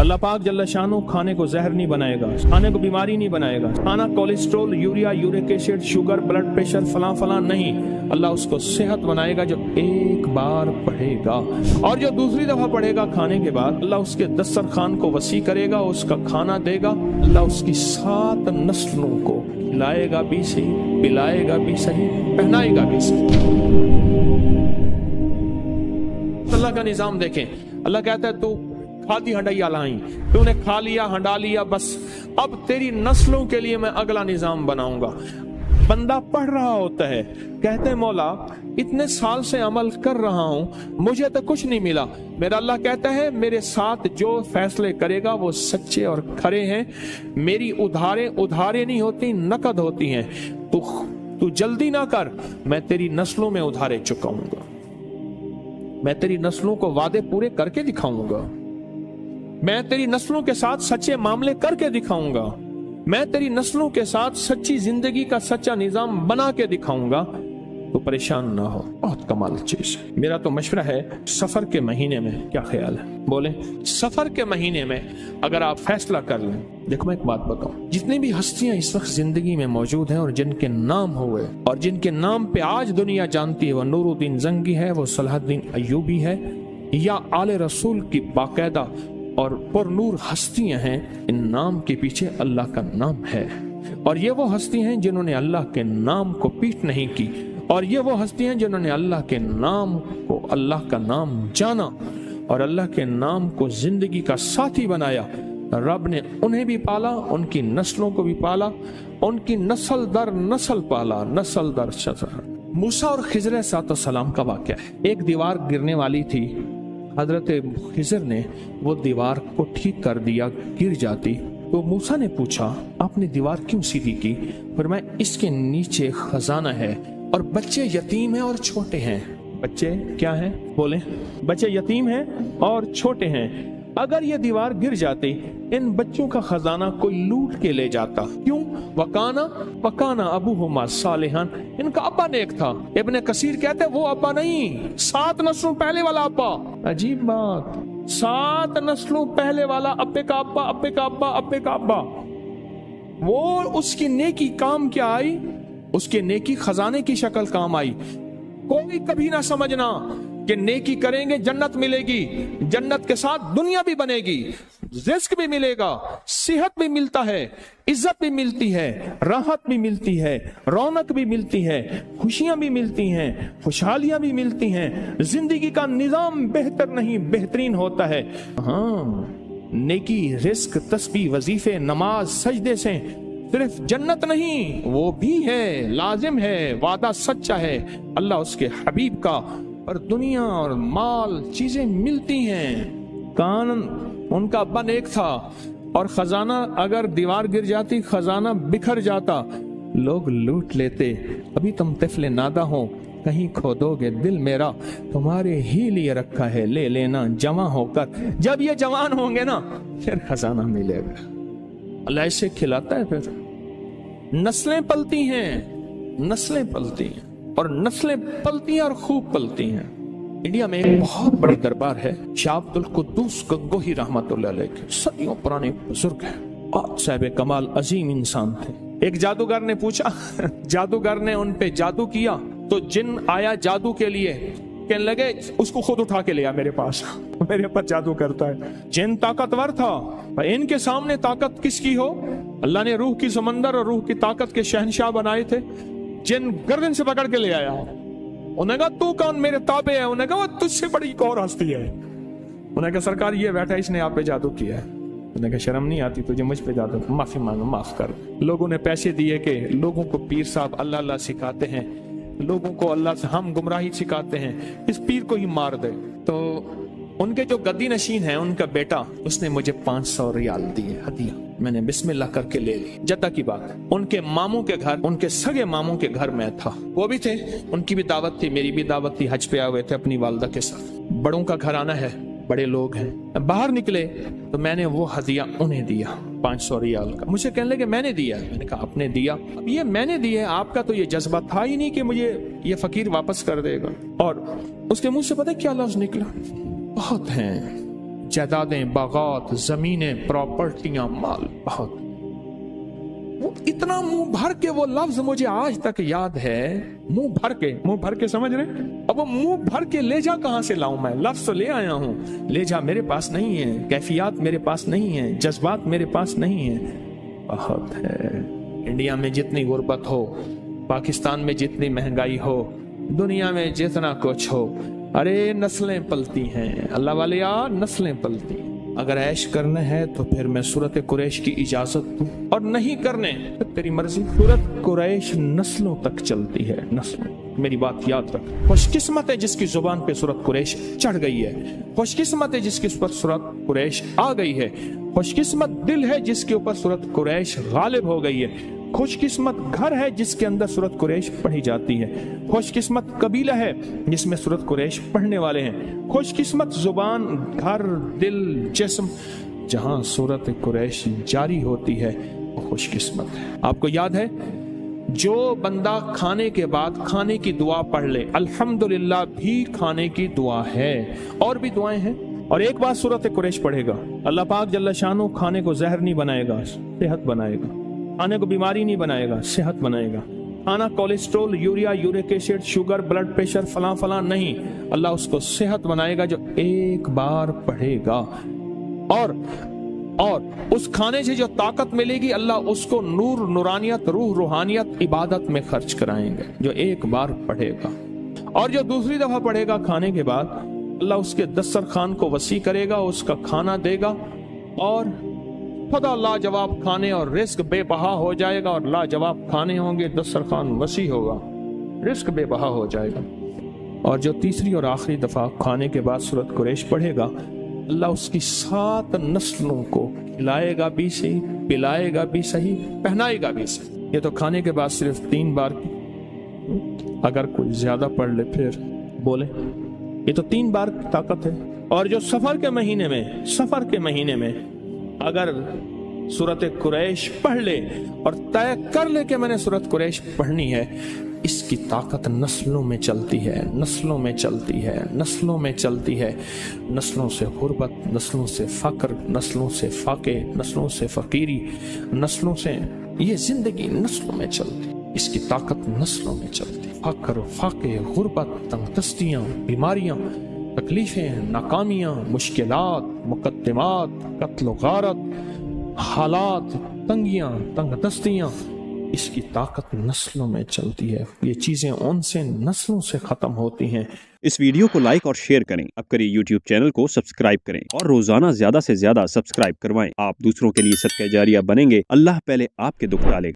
अल्लाह पाक जल्ला शानो खाने को जहर नहीं बनाएगा, खाने को बीमारी नहीं बनाएगा। खाना cholesterol, urea, uric acid, sugar, blood pressure, फला नहीं, अल्लाह उसको सेहत बनाएगा जो एक बार पढ़ेगा। और जो दूसरी दफा पढ़ेगा खाने के बाद, अल्लाह उसके दस्तरखान को वसी करेगा, उसका खाना देगा। अल्लाह उसकी 7 नस्लों को खिलाएगा भी सही, पिलाएगा भी सही, पहनाएगा भी सही। अल्लाह का निजाम देखें। अल्लाह कहता है तू खादी हंडाइया लाई, तूने खा लिया, हंडा लिया, बस अब तेरी नस्लों के लिए मैं अगला निजाम बनाऊंगा। बंदा पढ़ रहा होता है, कहते हैं मौला इतने साल से अमल कर रहा हूं, मुझे तो कुछ नहीं मिला। मेरा अल्लाह कहता है मेरे साथ जो फैसले करेगा वो सच्चे और खरे हैं। मेरी उधारे नहीं होती, नकद होती हैं। तू जल्दी ना कर, मैं तेरी नस्लों में उधारे चुकाऊंगा, मैं तेरी नस्लों को वादे पूरे करके दिखाऊंगा, मैं तेरी नस्लों के साथ सच्चे मामले करके दिखाऊंगा, मैं तेरी नस्लों के साथ सच्ची जिंदगी का सच्चा निजाम बना के दिखाऊंगा। तो परेशान ना हो, बहुत कमाल चीज है। मेरा तो मशवरा है सफर के महीने में, क्या ख्याल है बोले, सफर के महीने में अगर आप फैसला कर लें। देखो मैं एक बात बताऊं, जितनी भी हस्तियां इस वक्त जिंदगी में मौजूद हैं और जिनके नाम हुए और जिनके नाम पे आज दुनिया जानती है, वो नूरुद्दीन जंगी है, वो सलाहुद्दीन अय्यूबी है, या आले रसूल की बाकायदा और पुरनूर हस्तियां हैं। इन नाम के पीछे अल्लाह का नाम है, और ये वो हस्तियां हैं जिन्होंने अल्लाह के नाम को पीठ नहीं की, और ये वो हस्तियां हैं जिन्होंने अल्लाह के नाम को, अल्लाह का नाम जाना और अल्लाह के नाम को जिंदगी का साथी बनाया। रब ने उन्हें भी पाला, उनकी नस्लों को भी पाला, उनकी नस्ल दर नस्ल पाला, नस्ल दर नस्ल। मूसा और खिजर अलैहिस्सलाम का वाक़या है। एक दीवार गिरने वाली थी, हजरत खिजर ने वो दीवार को ठीक कर दिया, गिर जाती तो मूसा ने पूछा आपने दीवार क्यों सीधी की? फरमाया इसके नीचे खजाना है और बच्चे यतीम हैं और छोटे हैं। बच्चे क्या हैं? बोले बच्चे यतीम हैं और छोटे हैं। अगर ये दीवार गिर जाती, इन बच्चों का खजाना कोई लूट के ले जाता। क्यों? वकाना अबूहुमा सालिहान, इनका अब्बा नेक था। इब्ने कसीर कहते हैं वो अब्बा नहीं, 7 नस्लों पहले वाला अब्बा। अजीब बात, 7 नस्लों पहले वाला अब्बे का अब्बा, अब्बे का अब्बा, अब्बे का अब्बा। वो उसकी नेकी काम क्या आई? उसके नेकी खजाने की शक्ल काम आई। कोई कभी ना समझना कि नेकी करेंगे जन्नत मिलेगी, जन्नत के साथ दुनिया भी बनेगी, रिस्क भी मिलेगा, सेहत भी मिलता है, इज्जत भी मिलती है, राहत भी मिलती है, रौनक भी मिलती है, खुशियां भी मिलती हैं, खुशहालियां भी मिलती हैं। जिंदगी का निजाम बेहतर नहीं बेहतरीन होता है। हाँ, नेकी, रिस्क, तस्बीह, वजीफे, नमाज, सजदे से सिर्फ जन्नत नहीं, वो भी है, लाजिम है, वादा सच्चा है अल्लाह उसके हबीब का। और दुनिया और माल चीजें मिलती हैं। कान उनका अब्बा नेक था और खजाना, अगर दीवार गिर जाती, खजाना बिखर जाता, लोग लूट लेते। अभी तुम तिफले नादा हो, कहीं खो दोगे दिल मेरा, तुम्हारे ही लिए रखा है, ले लेना जवां होकर। जब ये जवान होंगे ना, फिर खजाना मिलेगा। अल्लाह ऐसे खिलाता है। फिर नस्लें पलती हैं, नस्लें पलती हैं, और नस्लें पलती हैं और खूब पलती हैं। इंडिया में एक बहुत बड़ी दरबार है, शाह अब्दुल कुद्दूस गंगोही रहमतुल्लाह अलैह के, सदियों पुराने बुजुर्ग हैं, बहुत साहिब कमाल अजीम इंसान थे। एक जादूगर ने पूछा, जादूगर ने उन पे जादू किया तो जिन आया जादू के लिए, कहने लगे उसको खुद उठा के लिया मेरे पास, मेरे पर जादू करता है। जिन ताकतवर था, इनके सामने ताकत किसकी हो? अल्लाह ने रूह की समंदर और रूह की ताकत के शहनशाह बनाए थे। जिन गर्दन से पकड़ के ले आया, उन्हें कहा तू कौन, मेरे ताबे है। उन्हें कहा वो तुझसे बड़ी एक और हस्ती है। उन्हें कहा सरकार ये बैठा, इसने आप पे जादू किया है। उन्हें कहा शर्म नहीं आती तुझे मुझ पे जादू? माफी मांगो, माफ कर। लोगों ने पैसे दिए कि लोगों को पीर साहब अल्लाह अल्लाह सिखाते हैं, लोगों को अल्लाह से हम गुमराही सिखाते हैं, इस पीर को ही मार दे। तो उनके जो गद्दी नशीन है, उनका बेटा, उसने मुझे 500 रियाल दिए हदिया। मैंने बिस्मिल्लाह करके ले ली। जद्दा की बात, उनके मामू के घर, उनके सगे मामू के घर में था। वो भी थे, उनकी भी दावत थी, मेरी भी दावत थी। हज पे आए हुए थे अपनी वालदा के साथ। बड़ों का घराना है, बड़े लोग हैं। बाहर निकले तो मैंने वो हदिया उन्हें दिया, 500 रियाल का। मुझे कहने लगे मैंने दिया। मैंने कहा आपने दिया? अब ये मैंने दिया, आपका तो ये जज्बा था ही नहीं कि मुझे ये फकीर वापस कर देगा। और उसके मुंह से पता है क्या लफ्ज निकला? बहुत हैं जायदादें, बागात, जमीनें, प्रॉपर्टियां, माल बहुत। वो इतना मुंह भर के वो लफ्ज मुझे आज तक याद है, मुंह भर के समझ रहे। अब वो मुंह भर के ले जा कहां से लाऊं मैं? लफ्ज तो ले आया हूं, ले जा मेरे पास नहीं है, कैफियत मेरे पास नहीं है, जज्बात मेरे पास नहीं है। बहुत है। इंडिया में जितनी गुर्बत हो, पाकिस्तान में जितनी महंगाई हो, दुनिया में जितना कुछ हो, अरे नस्लें पलती हैं अल्लाह वाले यार, नस्लें पलती। अगर ऐश करना है तो फिर मैं सूरत कुरैश की इजाजत दूं, और नहीं करने तो तेरी मर्जी। सूरत कुरैश नस्लों तक चलती है, नस्लों। मेरी बात याद रख। खुशकिस्मत है जिसकी जुबान पे सूरत कुरैश चढ़ गई है, खुशकिस्मत है जिसके ऊपर सूरत कुरैश आ गई है, खुशकिस्मत दिल है जिसके ऊपर सूरत कुरैश गालिब हो गई है, खुशकिस्मत घर है जिसके अंदर सूरत कुरैश पढ़ी जाती है, खुशकिस्मत कबीला है जिसमें सूरत कुरैश पढ़ने वाले हैं, खुशकिस्मत जुबान, घर, दिल, जिस्म जहां सूरत कुरैश जारी होती है वो खुशकिस्मत है। आपको याद है, जो बंदा खाने के बाद खाने की दुआ पढ़ ले, अल्हम्दुलिल्लाह भी खाने की दुआ है, और भी दुआएं हैं। और एक बार सूरत कुरैश पढ़ेगा, अल्लाह पाक जल्ला शानो खाने को जहर नहीं बनाएगा, सेहत बनाएगा। खाने को बीमारी नहीं बनाएगा, सेहत बनाएगा। खाना cholesterol, urea, uric acid, sugar, blood pressure, फला फला नहीं, अल्लाह उसको सेहत बनाएगा जो एक बार पढ़ेगा। और उस खाने से जो ताकत मिलेगी, अल्लाह उसको नूर, नूरानियत, रूह, रूहानियत, इबादत में खर्च कराएंगे जो एक बार पढ़ेगा। और जो दूसरी दफा पढ़ेगा खाने के बाद, अल्लाह उसके दस्तरखान को वसी करेगा, उसका खाना देगा, और खुदा लाजवाब खाने और रिस्क बेबहा हो जाएगा। और लाजवाब खाने होंगे, दस्तरखान वसी होगा, रिस्क बेबहा हो जाएगा। और जो तीसरी और आखिरी दफा खाने के बाद सूरत कुरैश पढ़ेगा, अल्लाह उसकी 7 नस्लों को खिलाएगा भी सही, पिलाएगा भी सही, पहनाएगा भी सही। ये तो खाने के बाद सिर्फ 3 बार की, अगर कोई ज्यादा पढ़ ले फिर बोले। ये तो 3 बार की ताकत है। और जो सफर के महीने में अगर सूरत कुरैश पढ़ ले और तय कर ले कि मैंने सूरत कुरैश पढ़नी है, इसकी ताकत नस्लों में चलती है, नस्लों में चलती है, नस्लों में चलती है। नस्लों से गुर्बत, नस्लों से फक्र, नस्लों से फाके, नस्लों से फकीरी, नस्लों से ये जिंदगी नस्लों में चलती, इसकी ताकत नस्लों में चलती। फक्र, फाके, गुर्बत, तंगदस्तियां, बीमारियां, तकलीफें, नाकामियां, मुश्किलात, मुकद्दमात, कत्ल गारत, हालात, तंगियां, तंगदस्तियां, इसकी ताकत नस्लों में चलती है। ये चीजें उनसे नस्लों से खत्म होती हैं। इस वीडियो को लाइक और शेयर करें। अब करें यूट्यूब चैनल को सब्सक्राइब करें और रोजाना ज्यादा से ज्यादा सब्सक्राइब करवाएं। आप दूसरों के लिए सदका जारिया बनेंगे। अल्लाह पहले आपके दुख टालेगा।